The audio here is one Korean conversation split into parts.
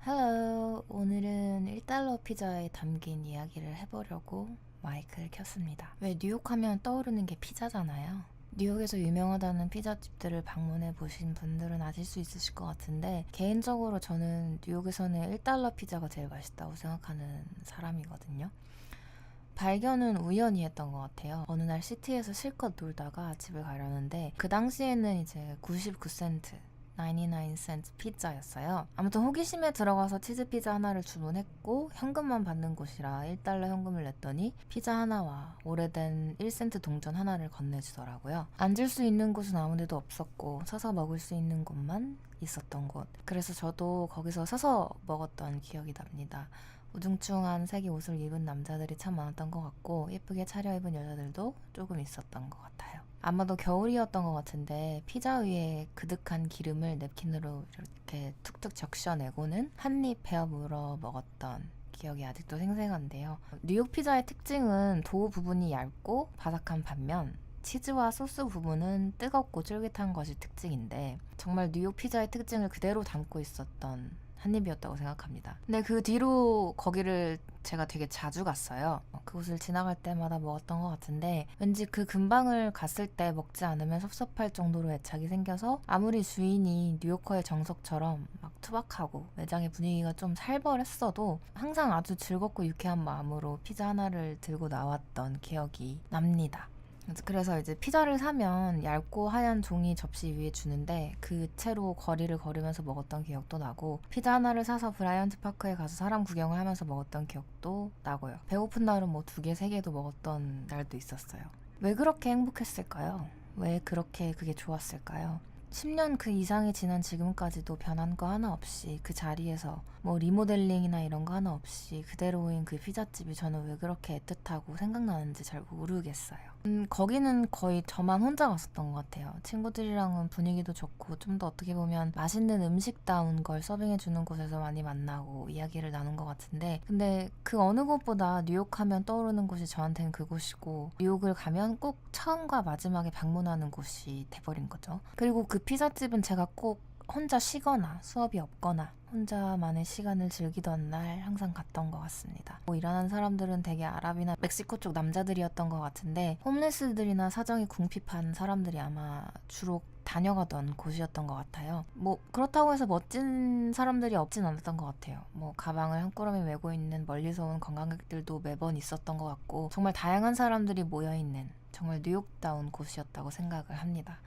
Hello. 오늘은 1달러 피자에 담긴 이야기를 해보려고 마이크를 켰습니다. 왜 뉴욕 하면 떠오르는 게 피자잖아요. 뉴욕에서 유명하다는 피자집들을 방문해 보신 분들은 아실 수 있으실 것 같은데, 개인적으로 저는 뉴욕에서는 1달러 피자가 제일 맛있다고 생각하는 사람이거든요. 발견은 우연히 했던 것 같아요. 어느 날 시티에서 실컷 놀다가 집을 가려는데, 그 당시에는 이제 99센트 99센트 피자였어요. 아무튼 호기심에 들어가서 치즈 피자 하나를 주문했고, 현금만 받는 곳이라 1달러 현금을 냈더니 피자 하나와 오래된 1센트 동전 하나를 건네주더라고요. 앉을 수 있는 곳은 아무 데도 없었고 서서 먹을 수 있는 곳만 있었던 곳. 그래서 저도 거기서 서서 먹었던 기억이 납니다. 우중충한 색의 옷을 입은 남자들이 참 많았던 것 같고, 예쁘게 차려입은 여자들도 조금 있었던 것 같아요. 아마도 겨울이었던 것 같은데, 피자 위에 그득한 기름을 냅킨으로 이렇게 툭툭 적셔내고는 한 입 베어 물어 먹었던 기억이 아직도 생생한데요. 뉴욕 피자의 특징은 도우 부분이 얇고 바삭한 반면, 치즈와 소스 부분은 뜨겁고 쫄깃한 것이 특징인데, 정말 뉴욕 피자의 특징을 그대로 담고 있었던 한 입이었다고 생각합니다. 근데 그 뒤로 거기를 제가 되게 자주 갔어요. 그곳을 지나갈 때마다 먹었던 것 같은데, 왠지 그 근방을 갔을 때 먹지 않으면 섭섭할 정도로 애착이 생겨서, 아무리 주인이 뉴요커의 정석처럼 막 투박하고 매장의 분위기가 좀 살벌했어도 항상 아주 즐겁고 유쾌한 마음으로 피자 하나를 들고 나왔던 기억이 납니다. 그래서 이제 피자를 사면 얇고 하얀 종이 접시 위에 주는데, 그 채로 거리를 걸으면서 먹었던 기억도 나고, 피자 하나를 사서 브라이언트 파크에 가서 사람 구경을 하면서 먹었던 기억도 나고요. 배고픈 날은 뭐 2개, 3개도 먹었던 날도 있었어요. 왜 그렇게 행복했을까요? 왜 그렇게 그게 좋았을까요? 10년 그 이상이 지난 지금까지도 변한 거 하나 없이, 그 자리에서 뭐 리모델링이나 이런 거 하나 없이 그대로인 그 피자집이 저는 왜 그렇게 애틋하고 생각나는지 잘 모르겠어요. 거기는 거의 저만 혼자 갔었던 것 같아요. 친구들이랑은 분위기도 좋고 좀 더 어떻게 보면 맛있는 음식다운 걸 서빙해주는 곳에서 많이 만나고 이야기를 나눈 것 같은데, 근데 그 어느 곳보다 뉴욕 하면 떠오르는 곳이 저한테는 그곳이고, 뉴욕을 가면 꼭 처음과 마지막에 방문하는 곳이 돼버린 거죠. 그리고 그 피자집은 제가 꼭 혼자 쉬거나 수업이 없거나 혼자만의 시간을 즐기던 날 항상 갔던 것 같습니다. 뭐 일하는 사람들은 되게 아랍이나 멕시코 쪽 남자들이었던 것 같은데, 홈레스들이나 사정이 궁핍한 사람들이 아마 주로 다녀가던 곳이었던 것 같아요. 뭐 그렇다고 해서 멋진 사람들이 없진 않았던 것 같아요. 뭐 가방을 한 꾸러미 메고 있는 멀리서 온 관광객들도 매번 있었던 것 같고, 정말 다양한 사람들이 모여있는 정말 뉴욕다운 곳이었다고 생각을 합니다.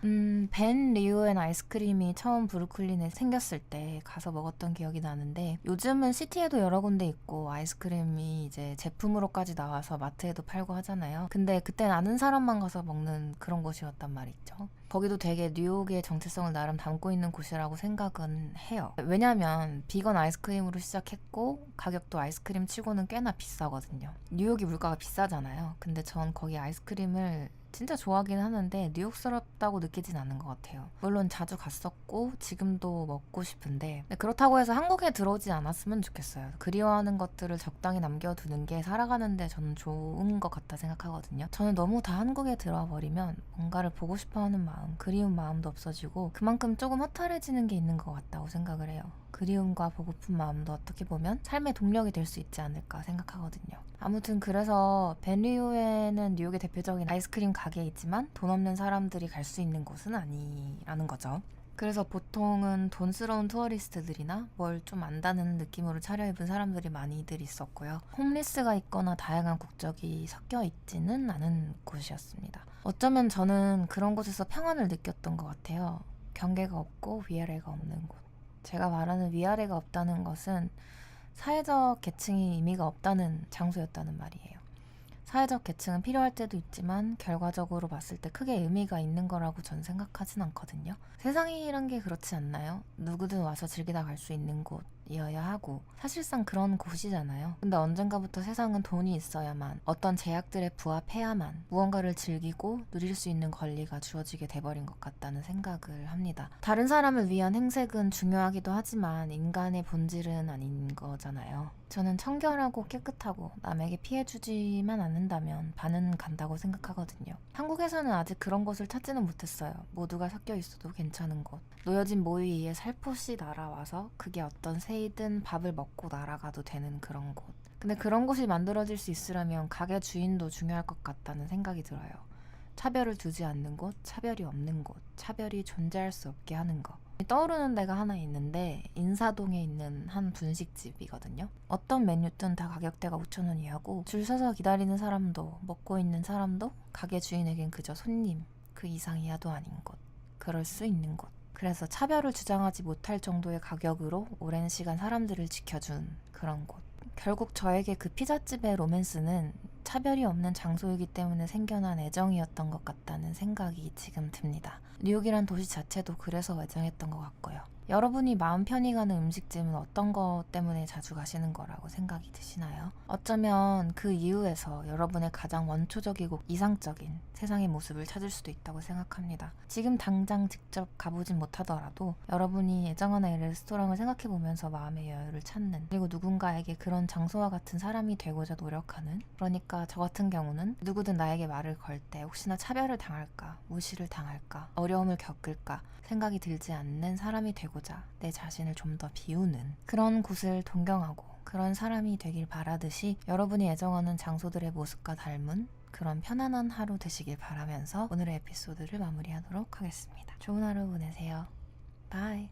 벤 리우엔 아이스크림이 처음 브루클린에 생겼을 때 가서 먹었던 기억이 나는데, 요즘은 시티에도 여러 군데 있고 아이스크림이 이제 제품으로까지 나와서 마트에도 팔고 하잖아요. 근데 그땐 아는 사람만 가서 먹는 그런 곳이었단 말이죠. 거기도 되게 뉴욕의 정체성을 나름 담고 있는 곳이라고 생각은 해요. 왜냐면 비건 아이스크림으로 시작했고, 가격도 아이스크림 치고는 꽤나 비싸거든요. 뉴욕이 물가가 비싸잖아요. 근데 전 거기 아이스크림을 진짜 좋아하긴 하는데 뉴욕스럽다고 느끼진 않는 것 같아요. 물론 자주 갔었고 지금도 먹고 싶은데, 그렇다고 해서 한국에 들어오지 않았으면 좋겠어요. 그리워하는 것들을 적당히 남겨두는 게 살아가는데 저는 좋은 것 같다 생각하거든요. 저는 너무 다 한국에 들어와 버리면 뭔가를 보고 싶어하는 마음, 그리운 마음도 없어지고, 그만큼 조금 허탈해지는 게 있는 것 같다고 생각을 해요. 그리움과 보고픈 마음도 어떻게 보면 삶의 동력이 될 수 있지 않을까 생각하거든요. 아무튼 그래서 벤리우에는 뉴욕의 대표적인 아이스크림 가게이지만 돈 없는 사람들이 갈 수 있는 곳은 아니라는 거죠. 그래서 보통은 돈스러운 투어리스트들이나 뭘 좀 안다는 느낌으로 차려입은 사람들이 많이들 있었고요. 홈리스가 있거나 다양한 국적이 섞여 있지는 않은 곳이었습니다. 어쩌면 저는 그런 곳에서 평안을 느꼈던 것 같아요. 경계가 없고 위아래가 없는 곳. 제가 말하는 위아래가 없다는 것은 사회적 계층이 의미가 없다는 장소였다는 말이에요. 사회적 계층은 필요할 때도 있지만 결과적으로 봤을 때 크게 의미가 있는 거라고 전 생각하진 않거든요. 세상이란 게 그렇지 않나요? 누구든 와서 즐기다 갈 수 있는 곳이어야 하고, 사실상 그런 곳이잖아요. 근데 언젠가부터 세상은 돈이 있어야만, 어떤 제약들에 부합해야만 무언가를 즐기고 누릴 수 있는 권리가 주어지게 돼버린 것 같다는 생각을 합니다. 다른 사람을 위한 행색은 중요하기도 하지만 인간의 본질은 아닌 거잖아요. 저는 청결하고 깨끗하고 남에게 피해주지만 않는다면 반은 간다고 생각하거든요. 한국에서는 아직 그런 곳을 찾지는 못했어요. 모두가 섞여 있어도 괜찮은 곳. 놓여진 모이 위에 살포시 날아와서 그게 어떤 새 어디든 밥을 먹고 날아가도 되는 그런 곳. 근데 그런 곳이 만들어질 수 있으려면 가게 주인도 중요할 것 같다는 생각이 들어요. 차별을 두지 않는 곳, 차별이 없는 곳, 차별이 존재할 수 없게 하는 것. 떠오르는 데가 하나 있는데 인사동에 있는 한 분식집이거든요. 어떤 메뉴든 다 가격대가 5,000원 이하고 줄 서서 기다리는 사람도 먹고 있는 사람도 가게 주인에겐 그저 손님, 그 이상 이하도 아닌 곳. 그럴 수 있는 곳. 그래서 차별을 주장하지 못할 정도의 가격으로 오랜 시간 사람들을 지켜준 그런 곳. 결국 저에게 그 피자집의 로맨스는 차별이 없는 장소이기 때문에 생겨난 애정이었던 것 같다는 생각이 지금 듭니다. 뉴욕이란 도시 자체도 그래서 애정했던 것 같고요. 여러분이 마음 편히 가는 음식집은 어떤 것 때문에 자주 가시는 거라고 생각이 드시나요? 어쩌면 그 이유에서 여러분의 가장 원초적이고 이상적인 세상의 모습을 찾을 수도 있다고 생각합니다. 지금 당장 직접 가보진 못하더라도 여러분이 애정하는 레스토랑을 생각해보면서 마음의 여유를 찾는, 그리고 누군가에게 그런 장소와 같은 사람이 되고자 노력하는, 그러니까 저 같은 경우는 누구든 나에게 말을 걸 때 혹시나 차별을 당할까, 무시를 당할까, 어려움을 겪을까 생각이 들지 않는 사람이 되고자 내 자신을 좀 더 비우는 그런 곳을 동경하고 그런 사람이 되길 바라듯이 여러분이 애정하는 장소들의 모습과 닮은 그런 편안한 하루 되시길 바라면서 오늘의 에피소드를 마무리하도록 하겠습니다. 좋은 하루 보내세요. 바이.